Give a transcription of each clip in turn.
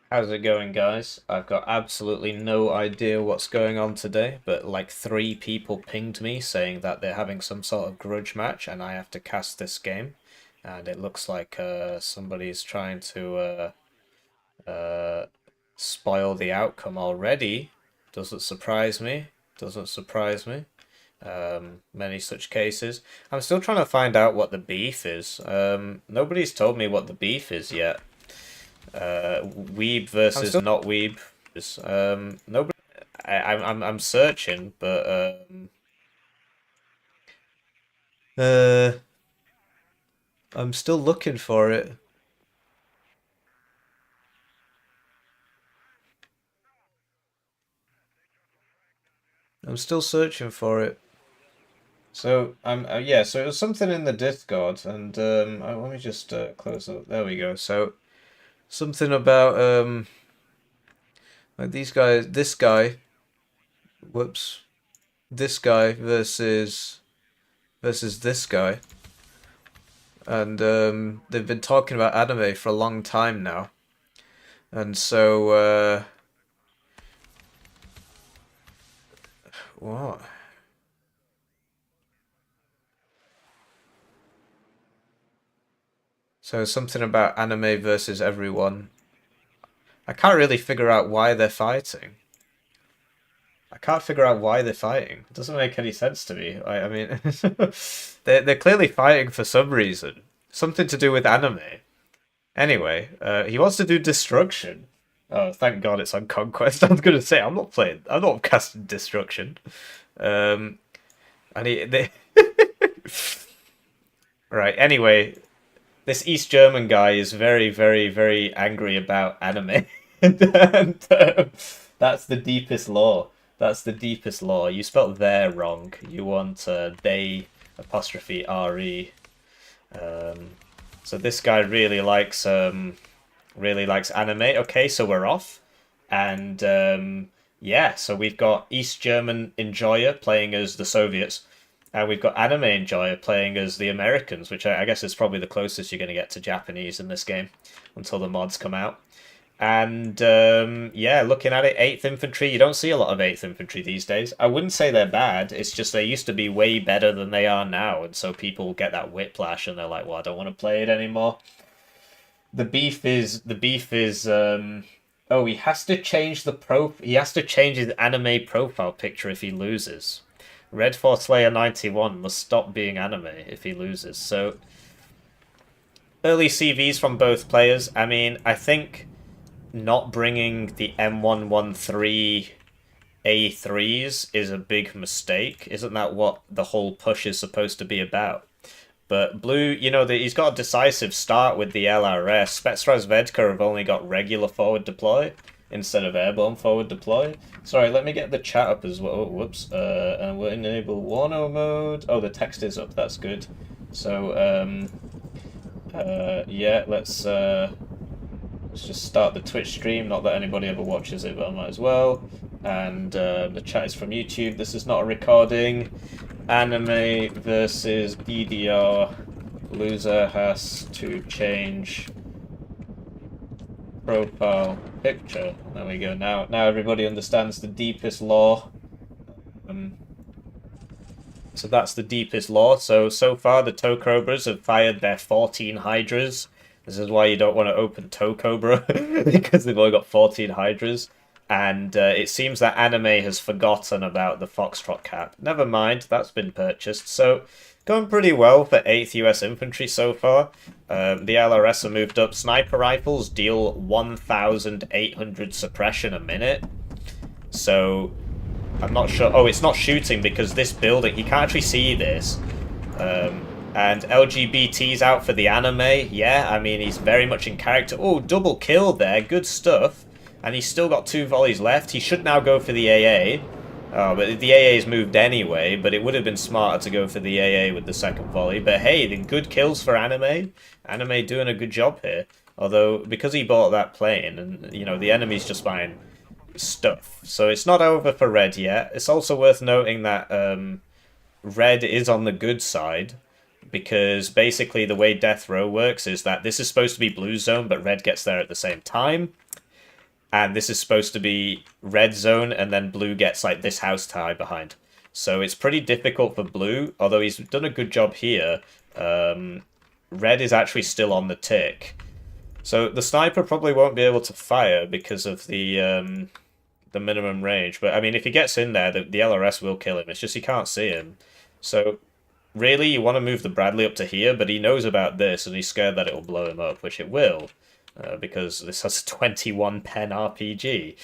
How's it going, guys? I've got absolutely no idea what's going on today, but like three people pinged me saying that they're having some sort of grudge match and I have to cast this game. And it looks like somebody's trying to spoil the outcome already. Doesn't surprise me. Doesn't surprise me. Many such cases. I'm still trying to find out what the beef is. Nobody's told me what the beef is yet. Weeb versus not weeb. Nobody. I'm searching, but uh, I'm still looking for it. I'm still searching for it. So yeah. So it was something in the Discord, and let me just close up. There we go. So something about like these guys. This guy. Whoops. This guy versus this guy, and they've been talking about anime for a long time now. And so, what? So something about anime versus everyone. I can't really figure out why they're fighting. I can't figure out why they're fighting. It doesn't make any sense to me. I mean, they're clearly fighting for some reason. Something to do with anime. Anyway, he wants to do destruction. Oh, thank God it's on Conquest. I was gonna say I'm not playing. I'm not casting destruction. Um, and right. Anyway, this East German guy is very, very, very angry about anime, and that's the deepest law. That's the deepest law. You spelt there wrong. You want they apostrophe re. Um, so this guy really likes anime. Okay, so we're off, and yeah, so we've got East German enjoyer playing as the Soviets. And we've got anime enjoyer playing as the Americans, which I guess is probably the closest you're going to get to Japanese in this game until the mods come out. And yeah, looking at it, 8th Infantry, you don't see a lot of 8th Infantry these days. I wouldn't say they're bad, it's just they used to be way better than they are now, and so people get that whiplash and they're like, well, I don't want to play it anymore. The beef is oh, he has to change he has to change his anime profile picture if he loses. Red Force Slayer 91 must stop being anime if he loses. So early CVs from both players. I mean, I think not bringing the M113 A3s is a big mistake. Isn't that what the whole push is supposed to be about? But Blue, he's got a decisive start with the LRS. Spetsnaz have only got regular forward deploy instead of airborne forward deploy. Sorry, let me get the chat up as well. Oh, whoops. And we'll enable WARNO mode. Oh, the text is up. That's good. So, yeah, let's just start the Twitch stream. Not that anybody ever watches it, but I might as well. And the chat is from YouTube. This is not a recording. Anime versus DDR. Loser has to change profile picture. There we go. Now everybody understands the deepest law. So that's the deepest law. So far the Toe Cobras have fired their 14 Hydras. This is why you don't want to open Toe Cobra, because they've only got 14 Hydras. And it seems that anime has forgotten about the Foxtrot cap. Never mind, that's been purchased. So, going pretty well for 8th US Infantry so far. The LRS are moved up. Sniper rifles deal 1,800 suppression a minute. So, I'm not sure. Oh, it's not shooting because this building, he can't actually see this. And LGBT's out for the anime. Yeah, I mean, he's very much in character. Oh, double kill there. Good stuff. And he's still got 2 volleys left. He should now go for the AA. Oh, but the AA's moved anyway, but it would have been smarter to go for the AA with the second volley. But hey, the good kills for Anime. Anime doing a good job here. Although, because he bought that plane, and, the enemy's just buying stuff. So it's not over for Red yet. It's also worth noting that Red is on the good side, because basically the way Death Row works is that this is supposed to be Blue Zone, but Red gets there at the same time. and this is supposed to be red zone, and then blue gets like this house tie behind. So it's pretty difficult for blue, although he's done a good job here. Red is actually still on the tick. So the sniper probably won't be able to fire because of the minimum range. But I mean, if he gets in there, the LRS will kill him. It's just he can't see him. So really, you want to move the Bradley up to here, but he knows about this, and he's scared that it will blow him up, which it will, because this has a 21 pen RPG.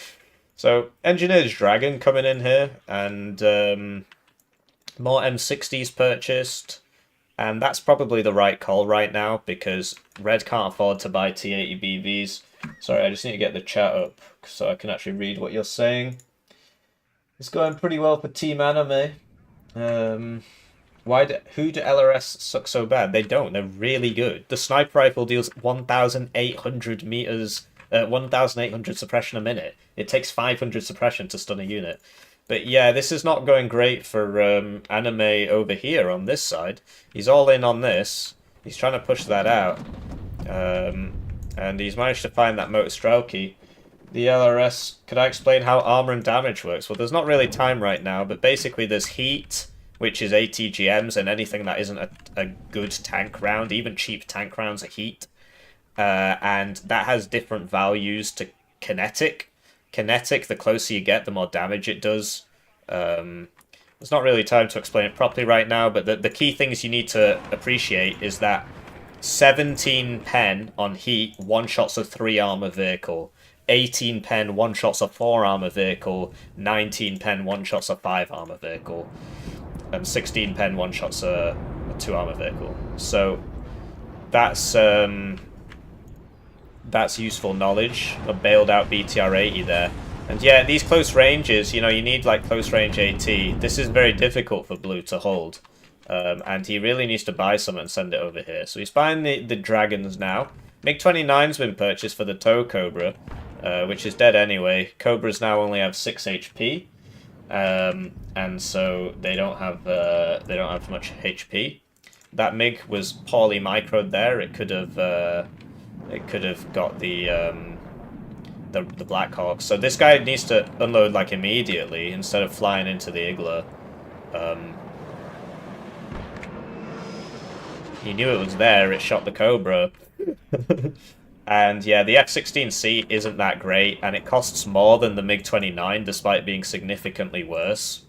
So Engineer's Dragon coming in here, and more M60s purchased. And that's probably the right call right now, because Red can't afford to buy T80 BVs. Sorry, I just need to get the chat up so I can actually read what you're saying. It's going pretty well for Team Anime. Who do LRS suck so bad? They don't. They're really good. The sniper rifle deals 1,800 meters, 1,800 suppression a minute. It takes 500 suppression to stun a unit. But yeah, this is not going great for Anime over here on this side. He's all in on this. He's trying to push that out. And he's managed to find that Motor Strelky. The LRS, could I explain how armor and damage works? Well, there's not really time right now, but basically there's heat, which is ATGMs, and anything that isn't a good tank round, even cheap tank rounds are heat. And that has different values to kinetic. Kinetic, the closer you get, the more damage it does. There's not really time to explain it properly right now, but the key things you need to appreciate is that 17 pen on heat one-shots a 3 armor vehicle. 18 pen one-shots a 4 armor vehicle. 19 pen one-shots a 5 armor vehicle. And 16 pen one-shots a 2 armor vehicle. So that's useful knowledge. A bailed out BTR-80 there. And yeah, these close ranges, you know, you need like close range AT. This is very difficult for blue to hold. And he really needs to buy some and send it over here. So he's buying the dragons now. MiG-29's been purchased for the tow Cobra, which is dead anyway. Cobras now only have 6 HP. And so they don't have much HP. That MiG was poorly microed there. It could have got the Black Hawk. So this guy needs to unload like immediately instead of flying into the Igla. He knew it was there. It shot the Cobra. And yeah, the F-16C isn't that great, and it costs more than the MiG-29, despite being significantly worse.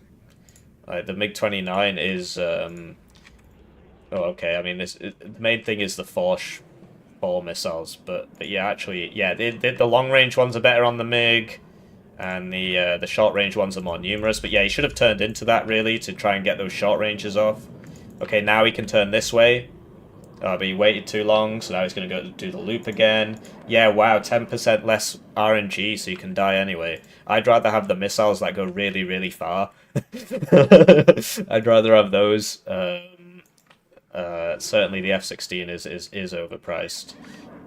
The MiG-29 is... Oh, okay, I mean, the main thing is the four missiles, but yeah, actually, yeah, the long-range ones are better on the MiG, and the short-range ones are more numerous, but yeah, he should have turned into that, really, to try and get those short ranges off. Okay, now he can turn this way. But he waited too long, so now he's going to go do the loop again. Yeah, wow, 10% less RNG, so you can die anyway. I'd rather have the missiles that go really, really far. I'd rather have those. Certainly the F-16 is overpriced.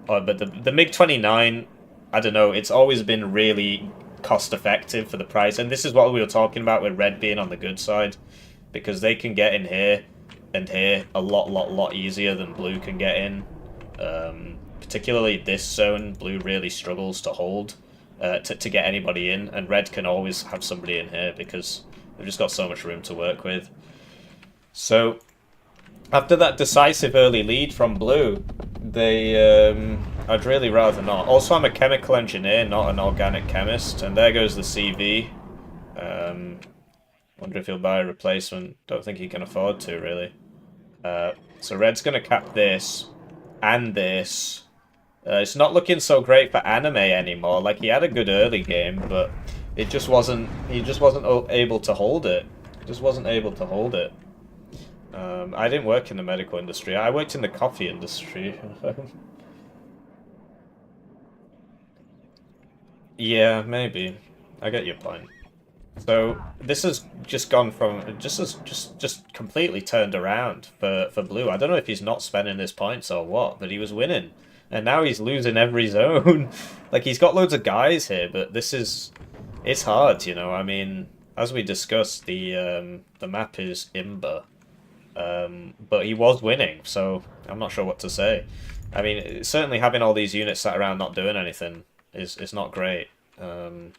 But the MiG-29, I don't know, it's always been really cost-effective for the price. And this is what we were talking about with Red being on the good side. Because they can get in here and here a lot easier than blue can get in. Particularly this zone, blue really struggles to hold, to get anybody in, and red can always have somebody in here because they've just got so much room to work with. So after that decisive early lead from blue, I'd really rather not. Also, I'm a chemical engineer, not an organic chemist, and there goes the CV. Wonder if he'll buy a replacement. Don't think he can afford to, really. So red's going to cap this and this. It's not looking so great for Anime anymore. Like, he had a good early game, but it just wasn't. He just wasn't able to hold it. Just wasn't able to hold it. I didn't work in the medical industry. I worked in the coffee industry. Yeah, maybe. I get your point. So this has just gone from just completely turned around for blue. I don't know if he's not spending his points or what, but he was winning, and now he's losing every zone. Like, he's got loads of guys here, but it's hard, you know. I mean, as we discussed, the map is Imba, but he was winning, so I'm not sure what to say. I mean, certainly having all these units sat around not doing anything is not great. So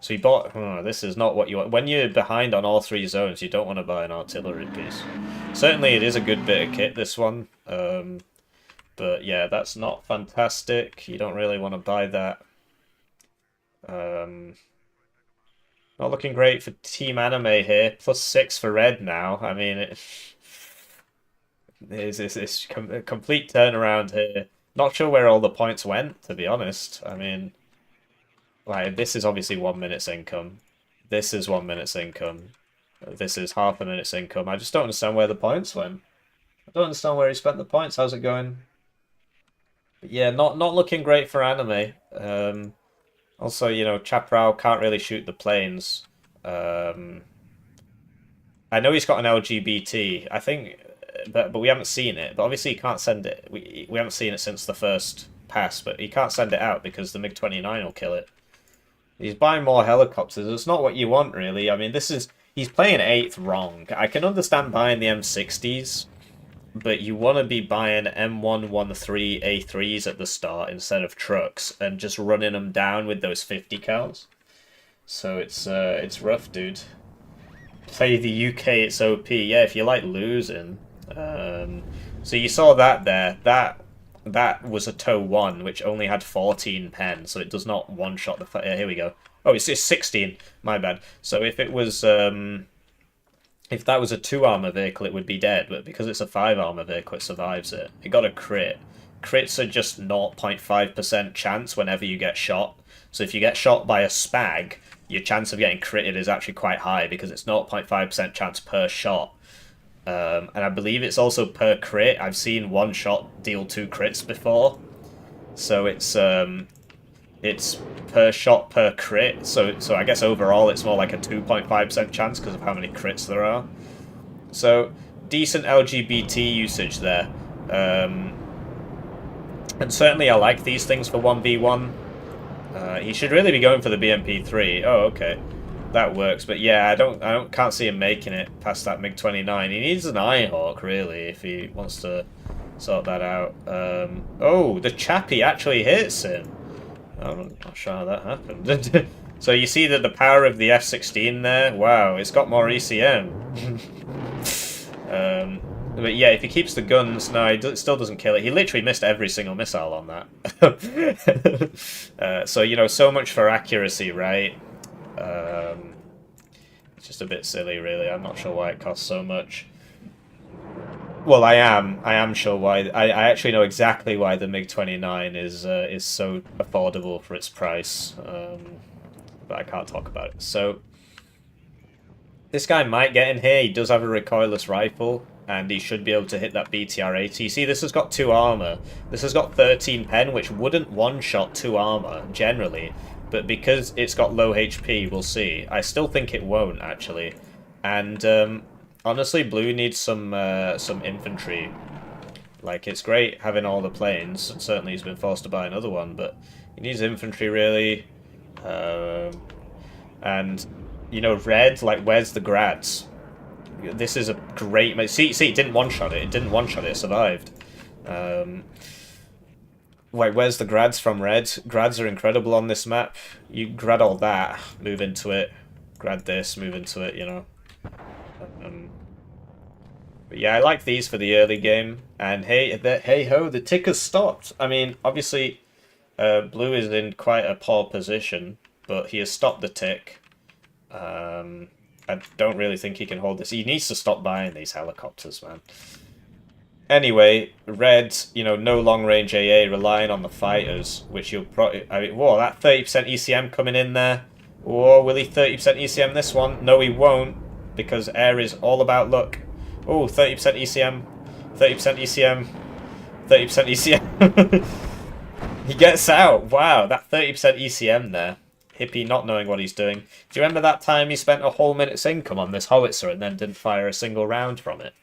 he bought... Oh, this is not what you want. When you're behind on all three zones, you don't want to buy an artillery piece. Certainly it is a good bit of kit, this one. But yeah, that's not fantastic. You don't really want to buy that. Not looking great for Team Anime here. +6 for red now. I mean, it's a complete turnaround here. Not sure where all the points went, to be honest. I mean, like, this is obviously 1 minute's income. This is 1 minute's income. This is half a minute's income. I just don't understand where the points went. I don't understand where he spent the points. How's it going? But yeah, not looking great for Anime. Also, you know, Chaparral can't really shoot the planes. I know he's got an LGBT. I think, but we haven't seen it. But obviously, he can't send it. We haven't seen it since the first pass. But he can't send it out because the MiG-29 will kill it. He's buying more helicopters. It's not what you want, really. I mean, he's playing 8th wrong. I can understand buying the M60s. But you want to be buying M113 A3s at the start instead of trucks and just running them down with those 50 cals. So it's rough, dude. Play the UK, it's OP. Yeah, if you like losing. So you saw that there. That was a tow 1, which only had 14 pen, so it does not one-shot the... here we go. Oh, it's 16. My bad. So if it was... if that was a 2-armor vehicle, it would be dead, but because it's a 5-armor vehicle, it survives it. It got a crit. Crits are just 0.5% chance whenever you get shot. So if you get shot by a spag, your chance of getting critted is actually quite high because it's 0.5% chance per shot. And I believe it's also per crit. I've seen one shot deal 2 crits before. So it's per shot per crit, so I guess overall it's more like a 2.5% chance because of how many crits there are. So decent LGBT usage there, and certainly I like these things for 1v1. He should really be going for the BMP3. Oh, okay, that works. But yeah, can't see him making it past that MiG-29. He needs an Irehawk really if he wants to sort that out. Oh, the chappie actually hits him. I'm not sure how that happened. So you see that the power of the F-16 there? Wow, it's got more ECM. But yeah, if he keeps the guns... No, it still doesn't kill it. He literally missed every single missile on that. So, you know, so much for accuracy, right? It's just a bit silly, really. I'm not sure why it costs so much. Well, I am sure why. I actually know exactly why the MiG-29 is so affordable for its price, but I can't talk about it. So this guy might get in here. He does have a recoilless rifle, and he should be able to hit that BTR-80. You see, this has got 2 armor. This has got 13 pen, which wouldn't one-shot 2 armor generally, but because it's got low HP, we'll see. I still think it won't actually, and. Honestly, Blue needs some infantry. Like, it's great having all the planes, and certainly he's been forced to buy another one, but he needs infantry, really. And, you know, red, like, where's the grads? This is a great... See, it didn't one-shot it. It didn't one-shot it. It survived. Wait, where's the grads from red? Grads are incredible on this map. You grad all that, move into it. Grad this, move into it, you know. But yeah, I like these for the early game. And hey-ho, the tick has stopped. I mean, obviously, Blue is in quite a poor position, but he has stopped the tick. I don't really think he can hold this. He needs to stop buying these helicopters, man. Anyway, Red, you know, no long-range AA, relying on the fighters, which you'll probably... I mean, whoa, that 30% ECM coming in there. Whoa, will he 30% ECM this one? No, he won't, because air is all about luck. Oh, 30% ECM, 30% ECM, 30% ECM. He gets out. Wow, that 30% ECM there. Hippie not knowing what he's doing. Do you remember that time he spent a whole minute's income on this howitzer and then didn't fire a single round from it?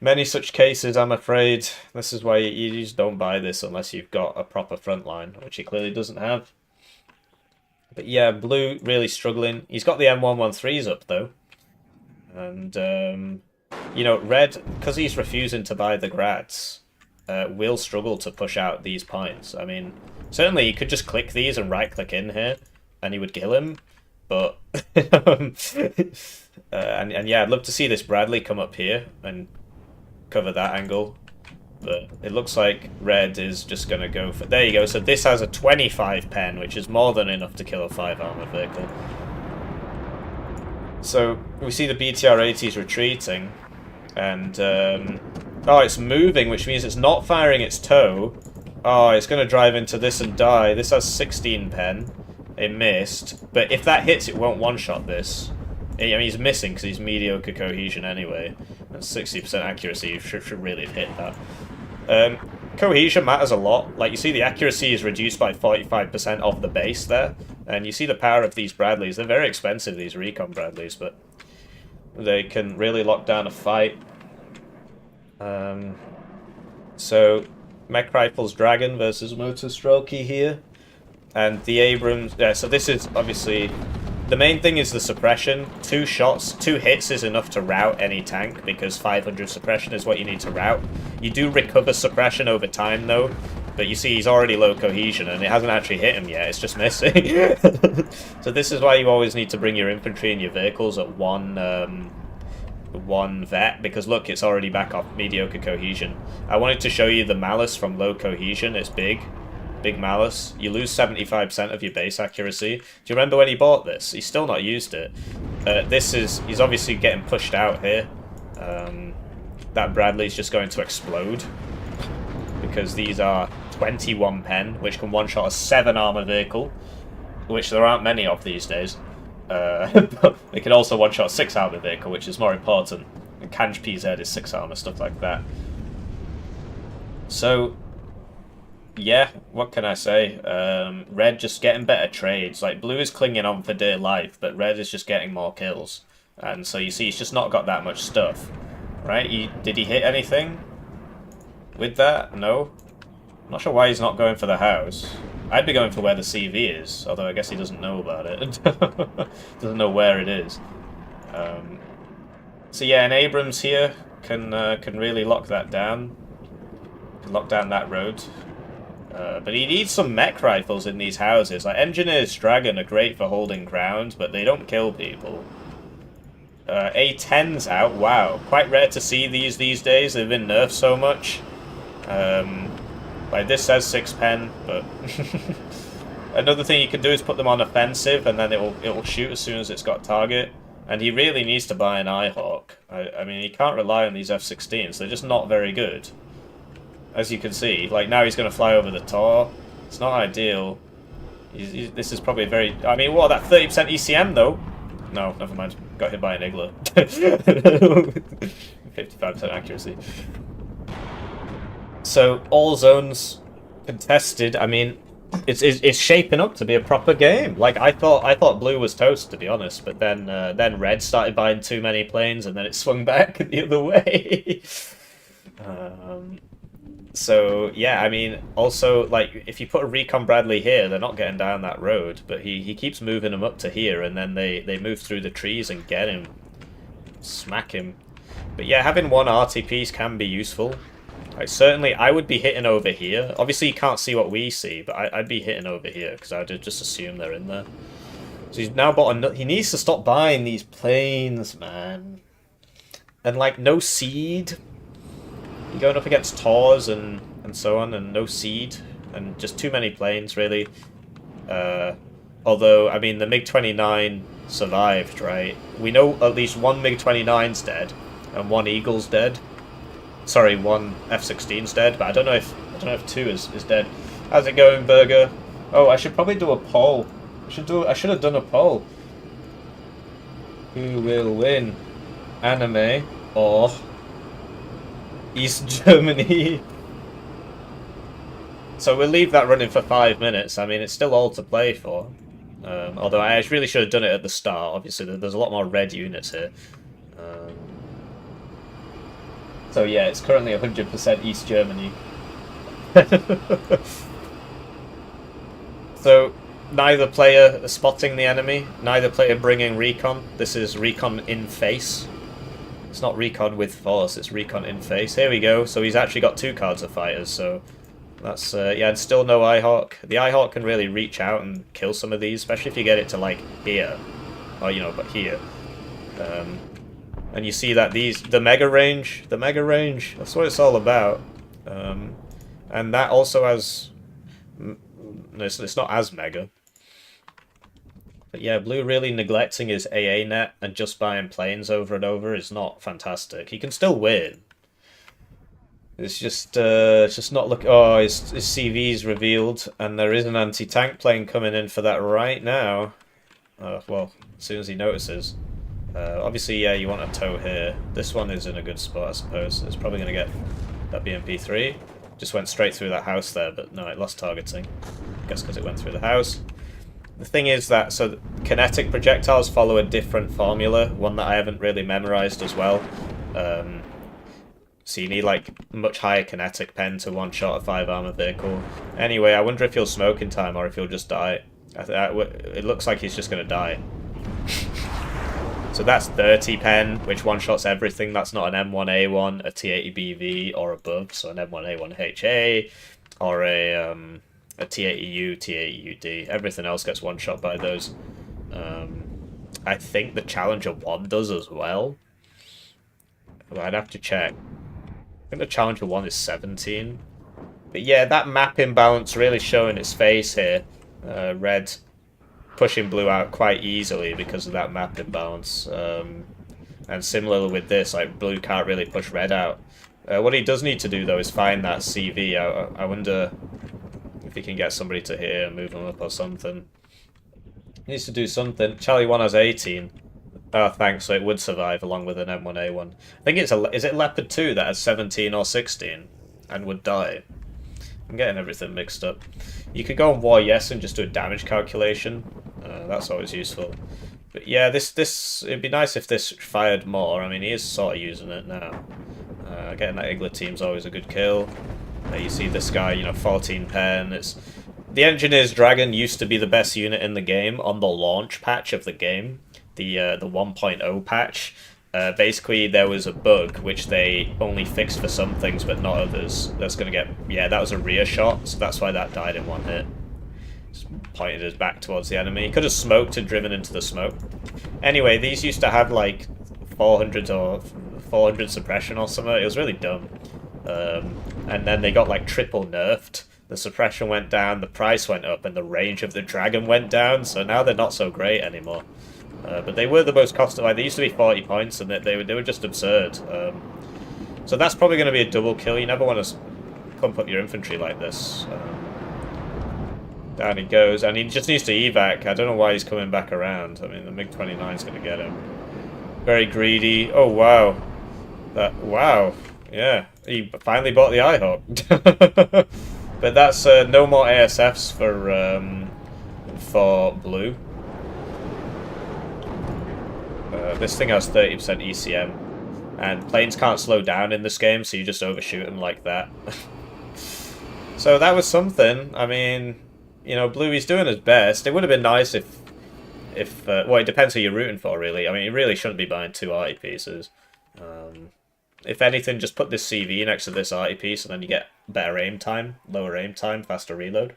Many such cases, I'm afraid. This is why you just don't buy this unless you've got a proper front line, which he clearly doesn't have. But yeah, Blue really struggling. He's got the M113s up, though. And, you know, Red, because he's refusing to buy the grads, will struggle to push out these points. I mean, certainly you could just click these and right-click in here, and he would kill him. But and yeah, I'd love to see this Bradley come up here and cover that angle. But it looks like red is just going to go for... There you go. So this has a 25 pen, which is more than enough to kill a 5 armor vehicle. So we see the BTR-80 is retreating. And, oh, it's moving, which means it's not firing its tow. Oh, it's going to drive into this and die. This has 16 pen. It missed. But if that hits, it won't one-shot this. I mean, he's missing because he's mediocre cohesion anyway. And 60% accuracy, you should really have hit that. Cohesion matters a lot. Like, you see the accuracy is reduced by 45% off the base there. And you see the power of these Bradleys. They're very expensive, these recon Bradleys, but they can really lock down a fight. So, Mech Rifles Dragon versus Motor Strelky here. And the Abrams... Yeah, so this is obviously... The main thing is the suppression. 2 shots, 2 hits is enough to rout any tank, because 500 suppression is what you need to rout. You do recover suppression over time, though, but you see he's already low cohesion, and it hasn't actually hit him yet, it's just missing. So this is why you always need to bring your infantry and your vehicles at one vet, because look, it's already back off mediocre cohesion. I wanted to show you the Malice from low cohesion. It's big Malice. You lose 75% of your base accuracy. Do you remember when he bought this? He's still not used it. He's obviously getting pushed out here. That Bradley's just going to explode, because these are 21 pen, which can one-shot a 7 armor vehicle, which there aren't many of these days. But they can also one-shot a 6 armor vehicle, which is more important. And Kanj PZ is 6 armor, stuff like that. So, yeah, what can I say? Red just getting better trades. Like, blue is clinging on for dear life, but red is just getting more kills. And so you see he's just not got that much stuff. Right? Did he hit anything with that? No? I'm not sure why he's not going for the house. I'd be going for where the CV is, although I guess he doesn't know about it. Doesn't know where it is. So yeah, an Abrams here can really lock that down. Can lock down that road. But he needs some mech rifles in these houses. Like, Engineer's Dragon are great for holding ground, but they don't kill people. A10's out. Wow. Quite rare to see these days. They've been nerfed so much. Like, this says 6 pen, but... Another thing you can do is put them on offensive, and then it'll shoot as soon as it's got target. And he really needs to buy an Eyehawk. I mean, he can't rely on these F-16s. They're just not very good. As you can see, like, now he's going to fly over the Tor. It's not ideal. This is probably a very... I mean, what, that 30% ECM, though? No, never mind. Got hit by an Igla. 55% accuracy. So, all zones contested. I mean, it's shaping up to be a proper game. Like, I thought blue was toast, to be honest, but then red started buying too many planes, and then it swung back the other way. So, yeah, I mean, also, like, if you put a Recon Bradley here, they're not getting down that road, but he keeps moving them up to here, and then they move through the trees and get him. Smack him. But yeah, having one RT piece can be useful. Like, certainly, I would be hitting over here. Obviously, you can't see what we see, but I'd be hitting over here, because I would just assume they're in there. So he's now bought he needs to stop buying these planes, man. And, like, no seed. You're going up against Tors and so on, and no seed, and just too many planes, really. Although, I mean, the MiG-29 survived, right? We know at least one MiG-29's dead, and one Eagle's dead. Sorry, one F-16's dead, but I don't know if 2 is dead. How's it going, Burger? Oh, I should probably do a poll. I should have done a poll. Who will win? Anime or East Germany? So we'll leave that running for 5 minutes. I mean, it's still all to play for. Although I really should have done it at the start. Obviously, there's a lot more red units here. So yeah, it's currently 100% East Germany. So neither player spotting the enemy, neither player bringing recon. This is recon in face. It's not recon with force, it's recon in face. Here we go. So he's actually got 2 cards of fighters, so that's, yeah, and still no Eyehawk. The Eyehawk can really reach out and kill some of these, especially if you get it to, like, here. Or, you know, but here. And you see that the mega range, that's what it's all about. And that also has, it's not as mega. But yeah, blue really neglecting his AA net and just buying planes over and over is not fantastic. He can still win. It's just not look. Oh, his CV's revealed, and there is an anti-tank plane coming in for that right now. Well, as soon as he notices. Obviously, yeah, you want a tow here. This one is in a good spot, I suppose. It's probably going to get that BMP-3. Just went straight through that house there, but no, it lost targeting. I guess because it went through the house. The thing is that, so kinetic projectiles follow a different formula, one that I haven't really memorized as well. So you need, like, much higher kinetic pen to one-shot a 5 armor vehicle. Anyway, I wonder if he'll smoke in time or if he'll just die. It looks like he's just going to die. So that's 30 pen, which one-shots everything. That's not an M1A1, a T80BV, or above. So an M1A1 HA, or a T80U, T80UD. Everything else gets one-shot by those. I think the Challenger 1 does as well. But I'd have to check. I think the Challenger 1 is 17. But yeah, that map imbalance really showing its face here. Red pushing blue out quite easily because of that map imbalance. And similarly with this, like, blue can't really push red out. What he does need to do, though, is find that CV. I wonder if he can get somebody to here and move him up or something. He needs to do something. Charlie 1 has 18. Oh, thanks, so it would survive along with an M1A1. I think it's is it Leopard 2 that has 17 or 16 and would die? I'm getting everything mixed up. You could go on War Yes and just do a damage calculation. That's always useful. But yeah, it'd be nice if this fired more. I mean, he is sort of using it now. Getting that Igla team's always a good kill. You see this guy, you know, 14 pen. The Engineer's Dragon used to be the best unit in the game on the launch patch of the game. The 1.0 patch. Basically, there was a bug which they only fixed for some things but not others. That's going to get... Yeah, that was a rear shot, so that's why that died in one hit. Just pointed his back towards the enemy. He could have smoked and driven into the smoke. Anyway, these used to have like 400 or 400 suppression or something. It was really dumb. And then they got like triple nerfed. The suppression went down, the price went up, and the range of the dragon went down, so now they're not so great anymore. But they were the most cost-effective. They used to be 40 points, and they were just absurd. So that's probably going to be a double kill. You never want to pump up your infantry like this. Down he goes, and he just needs to evac. I don't know why he's coming back around. I mean, the MiG-29 is going to get him. Very greedy. Oh, wow. Wow. Yeah, he finally bought the Eyehawk. But that's no more ASFs for blue. This thing has 30% ECM, and planes can't slow down in this game, so you just overshoot them like that. So that was something. I mean, you know, Bluey's doing his best. It would have been nice if well, it depends who you're rooting for, really. I mean, you really shouldn't be buying 2 arty pieces. If anything, just put this CV next to this arty piece, and then you get better aim time, lower aim time, faster reload.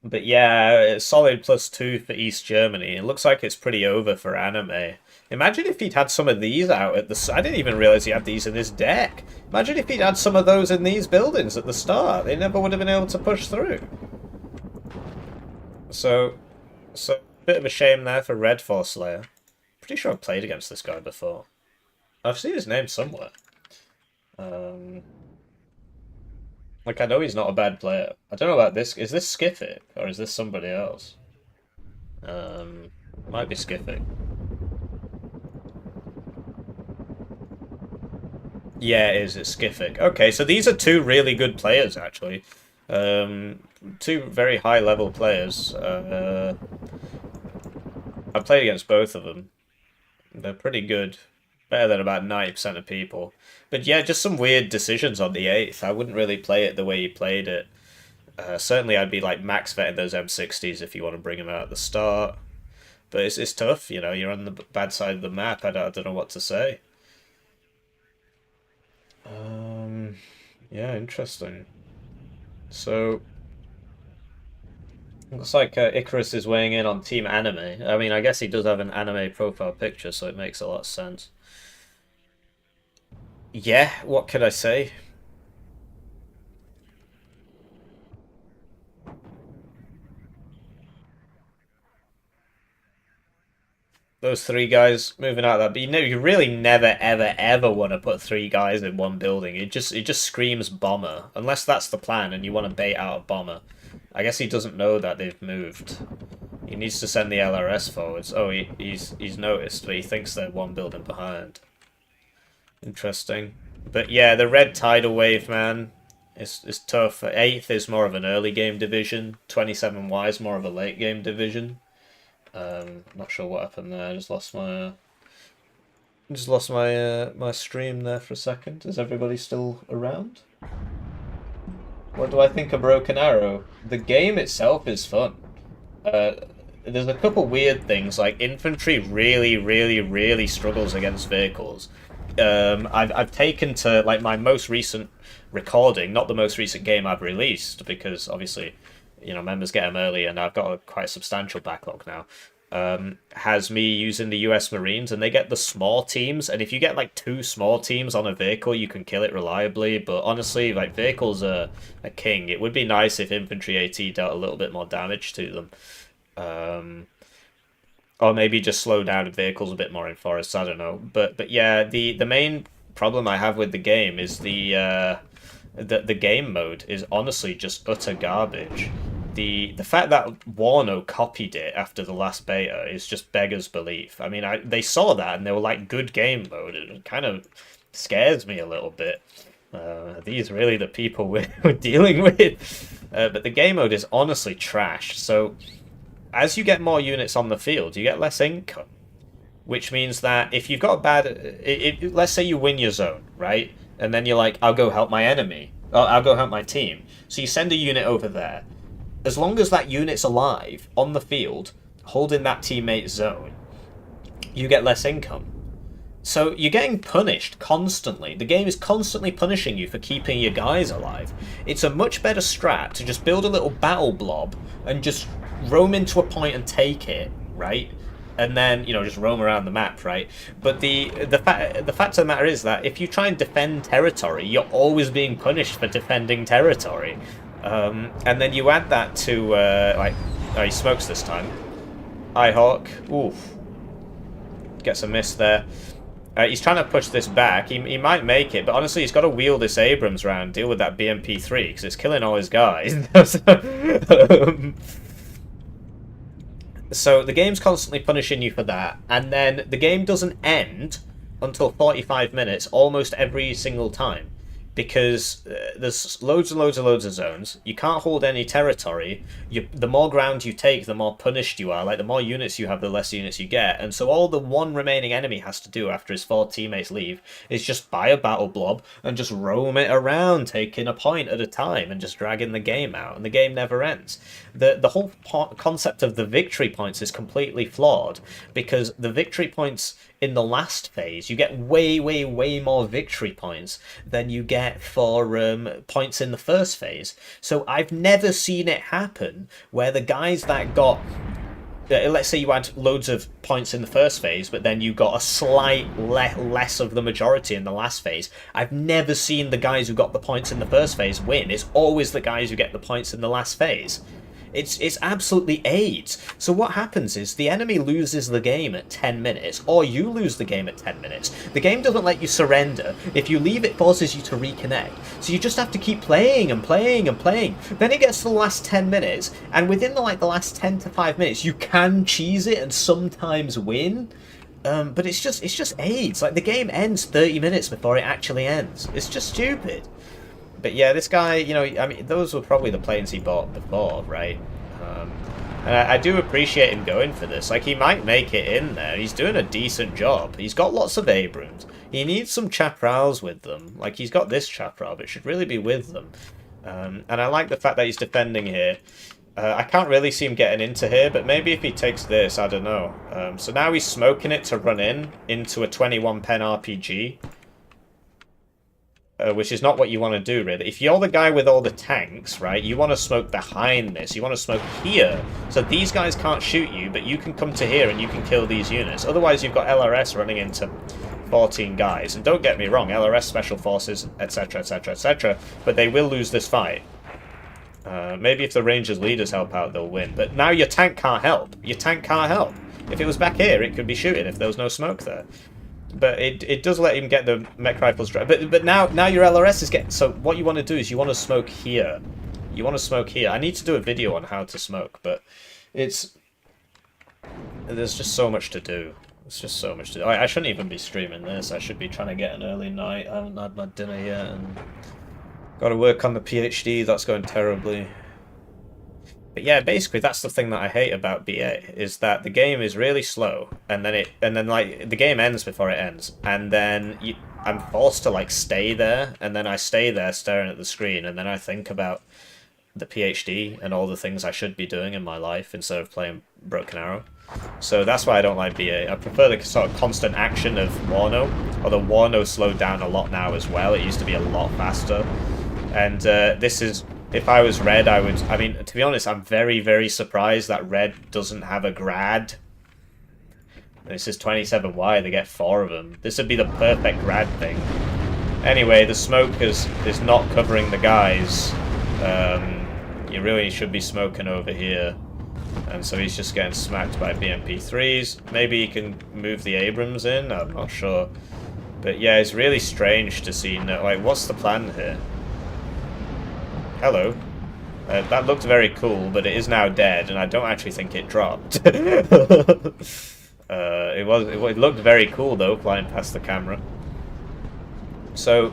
But yeah, solid +2 for East Germany. It looks like it's pretty over for anime. Imagine if he'd had some of these out at the... I didn't even realize he had these in his deck. Imagine if he'd had some of those in these buildings at the start. They never would have been able to push through. So a bit of a shame there for Red Force Slayer. Pretty sure I've played against this guy before. I've seen his name somewhere. Like, I know he's not a bad player. I don't know about this. Is this Skiffic? Or is this somebody else? Might be Skiffic. Yeah, it is. It's Skiffic. Okay, so these are 2 really good players, actually. 2 very high-level players. I've played against both of them. They're pretty good. Better than about 90% of people. But yeah, just some weird decisions on the 8th. I wouldn't really play it the way you played it. Certainly I'd be like max vetting those M60s if you want to bring them out at the start. But it's tough, you know. You're on the bad side of the map. I don't know what to say. Yeah, interesting. So looks like Icarus is weighing in on Team Anime. I mean, I guess he does have an anime profile picture, so it makes a lot of sense. Yeah, what could I say? Those three guys moving out of that, but you really never, ever, ever want to put three guys in one building. It just screams bomber, unless that's the plan and you want to bait out a bomber. I guess he doesn't know that they've moved. He needs to send the LRS forwards. Oh, he's noticed, but he thinks they're one building behind. Interesting. But yeah, the red tidal wave, man, is tough. 8th is more of an early game division. 27Y is more of a late game division. Not sure what happened there. I just lost my my stream there for a second. Is everybody still around? What do I think of Broken Arrow? The game itself is fun. There's a couple weird things, like infantry really, really, really struggles against vehicles. I've taken to, like, my most recent recording, not the most recent game I've released, because obviously, you know, members get them early and I've got a quite substantial backlog now. Has me using the US Marines, and they get the small teams, and if you get like 2 small teams on a vehicle, you can kill it reliably. But honestly, like, vehicles are a king. It would be nice if infantry AT dealt a little bit more damage to them. Or maybe just slow down vehicles a bit more in forests, I don't know. But yeah, the main problem I have with the game is the game mode is honestly just utter garbage. The fact that WARNO copied it after the last beta is just beggars belief. I mean, they saw that and they were like, good game mode. It kind of scares me a little bit. Are these really the people we're dealing with? But the game mode is honestly trash. So as you get more units on the field, you get less income. Which means that if you've got a bad... let's say you win your zone, right? And then you're like, I'll go help my enemy. Or I'll go help my team. So you send a unit over there. As long as that unit's alive, on the field, holding that teammate's zone, you get less income. So you're getting punished constantly. The game is constantly punishing you for keeping your guys alive. It's a much better strat to just build a little battle blob and just roam into a point and take it, right? And then, you know, just roam around the map, right? But the fact of the matter is that if you try and defend territory, you're always being punished for defending territory. And then you add that to, like, oh, he smokes this time. Hi, Hawk. Oof. Gets a miss there. He's trying to push this back. He might make it, but honestly, he's got to wheel this Abrams round, deal with that BMP-3, because it's killing all his guys. So the game's constantly punishing you for that, and then the game doesn't end until 45 minutes almost every single time. Because there's loads and loads and loads of zones. You can't hold any territory. The more ground you take, the more punished you are. Like, the more units you have, the less units you get. And so all the one remaining enemy has to do after his 4 teammates leave is just buy a battle blob and just roam it around, taking a point at a time and just dragging the game out. And the game never ends. The whole concept of the victory points is completely flawed, because the victory points in the last phase, you get way, way, way more victory points than you get for points in the first phase. So I've never seen it happen where the guys that got... let's say you had loads of points in the first phase, but then you got a slight less of the majority in the last phase. I've never seen the guys who got the points in the first phase win. It's always the guys who get the points in the last phase. It's absolutely AIDS. So what happens is the enemy loses the game at 10 minutes, or you lose the game at 10 minutes. The game doesn't let you surrender. If you leave, it forces you to reconnect. So you just have to keep playing and playing and playing. Then it gets to the last 10 minutes, and within the last 10 to 5 minutes, you can cheese it and sometimes win. But it's just AIDS. Like, the game ends 30 minutes before it actually ends. It's just stupid. But yeah, this guy, you know, I mean, those were probably the planes he bought before, right? And I do appreciate him going for this. Like, he might make it in there. He's doing a decent job. He's got lots of Abrams. He needs some chaparrals with them. Like, he's got this chaparral, but it should really be with them. And I like the fact that he's defending here. I can't really see him getting into here, but maybe if he takes this, I don't know. So now he's smoking it to run into a 21 pen RPG. Which is not what you want to do, really. If you're the guy with all the tanks, right, you want to smoke behind this. You want to smoke here. So these guys can't shoot you, but you can come to here and you can kill these units. Otherwise, you've got LRS running into 14 guys. And don't get me wrong, LRS Special Forces, etc., etc., etc., but they will lose this fight. Maybe if the Rangers leaders help out, they'll win. But now your tank can't help. Your tank can't help. If it was back here, it could be shooting if there was no smoke there. But it does let him get the mech rifles dry. But now your LRS is getting... So what you want to do is you want to smoke here. You want to smoke here. I need to do a video on how to smoke, but it's... There's just so much to do. It's just so much to do. I shouldn't even be streaming this. I should be trying to get an early night. I haven't had my dinner yet, and... Got to work on the PhD. That's going terribly. But yeah, basically that's the thing that I hate about BA is that the game is really slow, and then like the game ends before it ends, and then I'm forced to like stay there, and then I stay there staring at the screen, and then I think about the PhD and all the things I should be doing in my life instead of playing Broken Arrow. So that's why I don't like BA. I prefer the sort of constant action of WARNO, although WARNO slowed down a lot now as well. It used to be a lot faster. And this is, if I was Red, I would, I mean, to be honest, I'm very, very surprised that Red doesn't have a grad. This is 27Y, they get 4 of them. This would be the perfect grad thing. Anyway, the smoke is not covering the guys. You really should be smoking over here. And so he's just getting smacked by BMP3s. Maybe he can move the Abrams in, I'm not sure. But yeah, it's really strange to see, like, what's the plan here? Hello. That looked very cool, but it is now dead, and I don't actually think it dropped. It looked very cool, though, flying past the camera. So,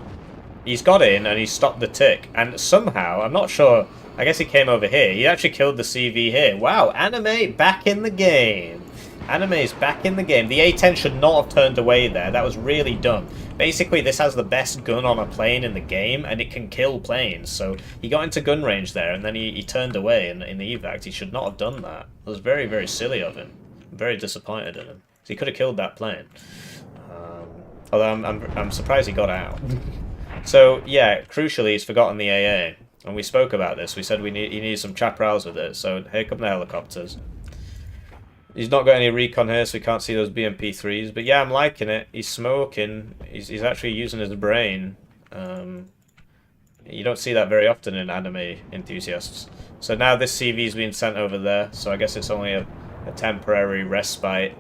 he's got in, and he stopped the tick. And somehow, I'm not sure, I guess he came over here. He actually killed the CV here. Wow, Anime back in the game. Anime is back in the game. The A-10 should not have turned away there. That was really dumb. Basically, this has the best gun on a plane in the game, and it can kill planes. So he got into gun range there, and then he turned away in the evac. He should not have done that. It was very, very silly of him. I'm very disappointed in him. So he could have killed that plane. Although I'm surprised he got out. So yeah, crucially, he's forgotten the AA, and we spoke about this. We said he needs some chaparrals with it. So here come the helicopters. He's not got any recon here, so we can't see those BMP3s. But yeah, I'm liking it. He's smoking. He's actually using his brain. You don't see that very often in anime enthusiasts. So now this CV's been sent over there, so I guess it's only a temporary respite.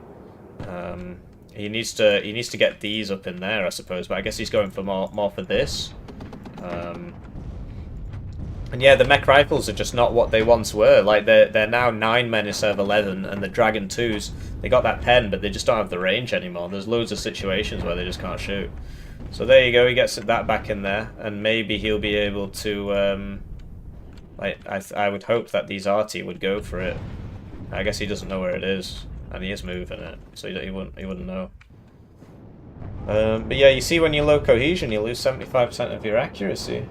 He needs to get these up in there, I suppose. But I guess he's going for more for this. And yeah, the mech rifles are just not what they once were. Like, they're now 9 men instead of 11, and the Dragon 2s, they got that pen, but they just don't have the range anymore. There's loads of situations where they just can't shoot. So there you go, he gets that back in there, and maybe he'll be able to, I would hope that these arty would go for it. I guess he doesn't know where it is, and he is moving it, so he wouldn't know. But yeah, you see when you're low cohesion, you lose 75% of your accuracy.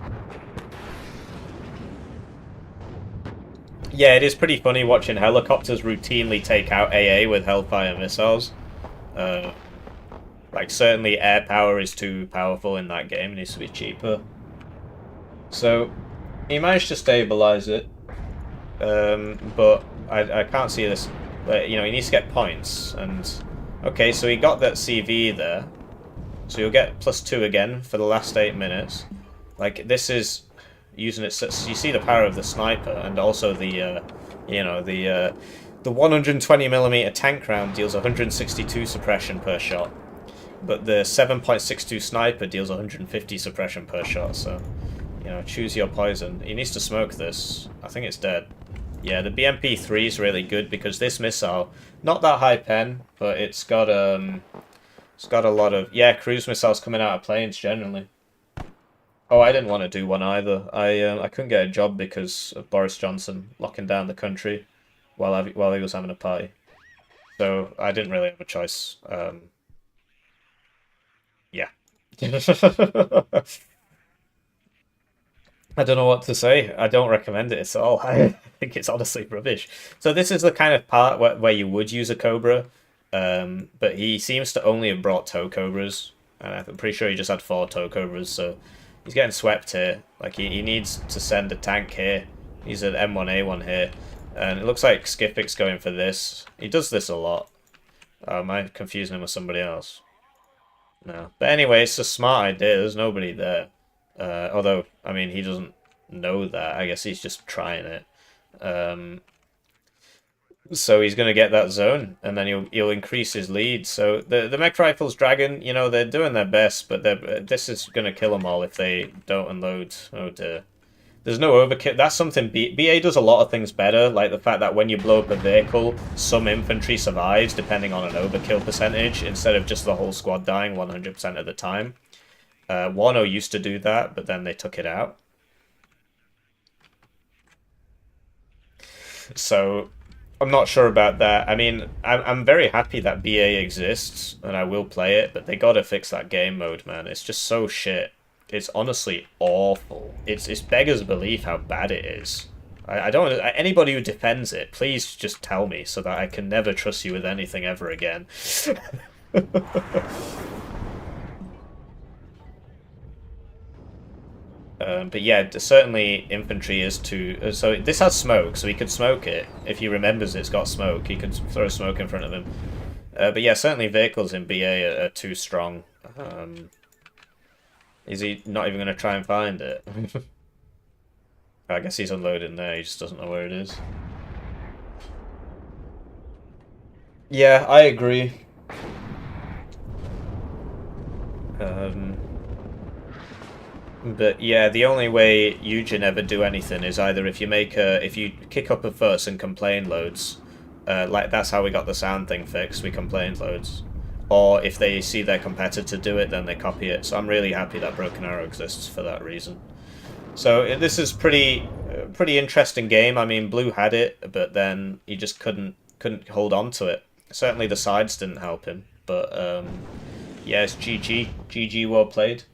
Yeah, it is pretty funny watching helicopters routinely take out AA with Hellfire missiles. Like, certainly air power is too powerful in that game. It needs to be cheaper. So, he managed to stabilize it. But I can't see this. But, you know, he needs to get points. And okay, so he got that CV there. So you'll get +2 again for the last 8 minutes. Like, this is... using it, so you see the power of the sniper, and also the, the 120mm tank round deals 162 suppression per shot, but the 7.62 sniper deals 150 suppression per shot. So, you know, choose your poison. He needs to smoke this. I think it's dead. Yeah, the BMP3 is really good because this missile, not that high pen, but it's got a lot of cruise missiles coming out of planes generally. Oh, I didn't want to do one either. I couldn't get a job because of Boris Johnson locking down the country while he was having a party. So I didn't really have a choice. Yeah. I don't know what to say. I don't recommend it at all. I think it's honestly rubbish. So this is the kind of part where you would use a Cobra, but he seems to only have brought tow Cobras, and I'm pretty sure he just had 4 tow Cobras, so he's getting swept here. Like, he needs to send a tank here. He's an M1A1 here, and it looks like Skipic's going for this. He does this a lot. Am I confusing him with somebody else? No. But anyway, it's a smart idea. There's nobody there. Although, I mean, he doesn't know that. I guess he's just trying it. So he's going to get that zone, and then he'll increase his lead. So the Mech Rifles Dragon, you know, they're doing their best, but this is going to kill them all if they don't unload. Oh dear. There's no overkill. That's something BA does a lot of things better, like the fact that when you blow up a vehicle, some infantry survives depending on an overkill percentage, instead of just the whole squad dying 100% of the time. WARNO used to do that, but then they took it out. So I'm not sure about that. I mean, I'm very happy that BA exists, and I will play it, but they gotta fix that game mode, man. It's just so shit. It's honestly awful. It's beggars belief how bad it is. I don't... Anybody who defends it, please just tell me so that I can never trust you with anything ever again. But yeah, certainly infantry is too... So this has smoke, so he could smoke it. If he remembers it's got smoke, he could throw smoke in front of him. But yeah, certainly vehicles in BA are too strong. Is he not even going to try and find it? I guess he's unloading there, he just doesn't know where it is. Yeah, I agree. But yeah, the only way Eugen ever do anything is either if you kick up a fuss and complain loads, like that's how we got the sound thing fixed, we complained loads. Or if they see their competitor do it, then they copy it. So I'm really happy that Broken Arrow exists for that reason. So this is pretty interesting game. I mean, Blue had it, but then he just couldn't hold on to it. Certainly the sides didn't help him, but yeah, it's GG, well played.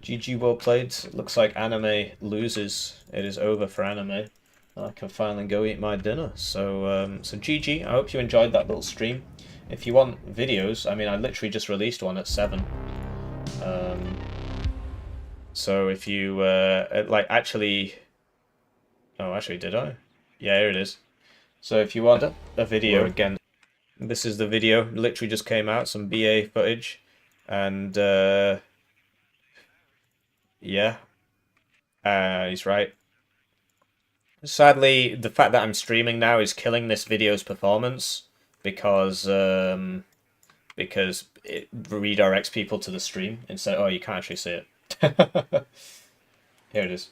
GG, well played. It looks like anime loses. It is over for anime. I can finally go eat my dinner. So so GG. I hope you enjoyed that little stream. If you want videos, I mean, I literally just released one at 7. So if you like actually, oh, actually, did I? Yeah, here it is. So if you want a video again, this is the video. Literally just came out, some BA footage, and yeah, he's right. Sadly, the fact that I'm streaming now is killing this video's performance because it redirects people to the stream instead. Oh, you can't actually see it. Here it is.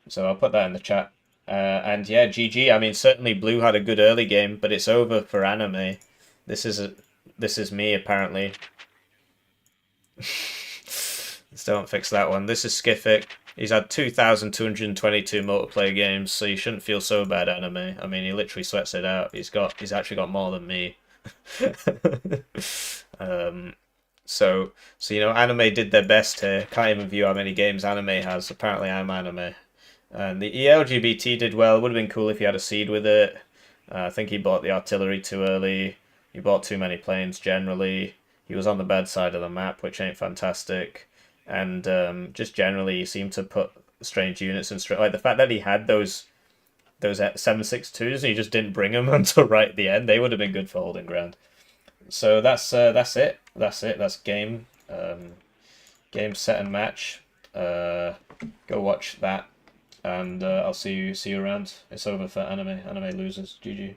So I'll put that in the chat. And yeah, GG. I mean, certainly Blue had a good early game, but it's over for anime. This is me apparently. Let's don't fix that one. This is Skific. He's had 2,222 multiplayer games, so you shouldn't feel so bad, anime. I mean, he literally sweats it out. He's actually got more than me. So you know, anime did their best here. Can't even view how many games anime has. Apparently, I'm anime. And the LGBT did well. It would have been cool if he had a seed with it. I think he bought the artillery too early. He bought too many planes generally. He was on the bad side of the map, which ain't fantastic. And just generally, he seemed to put strange units in straight. Like the fact that he had those 7.62s and he just didn't bring them until right at the end. They would have been good for holding ground. So that's it. That's game. Game, set, and match. Go watch that, and I'll see you around. It's over for anime. Anime loses. GG.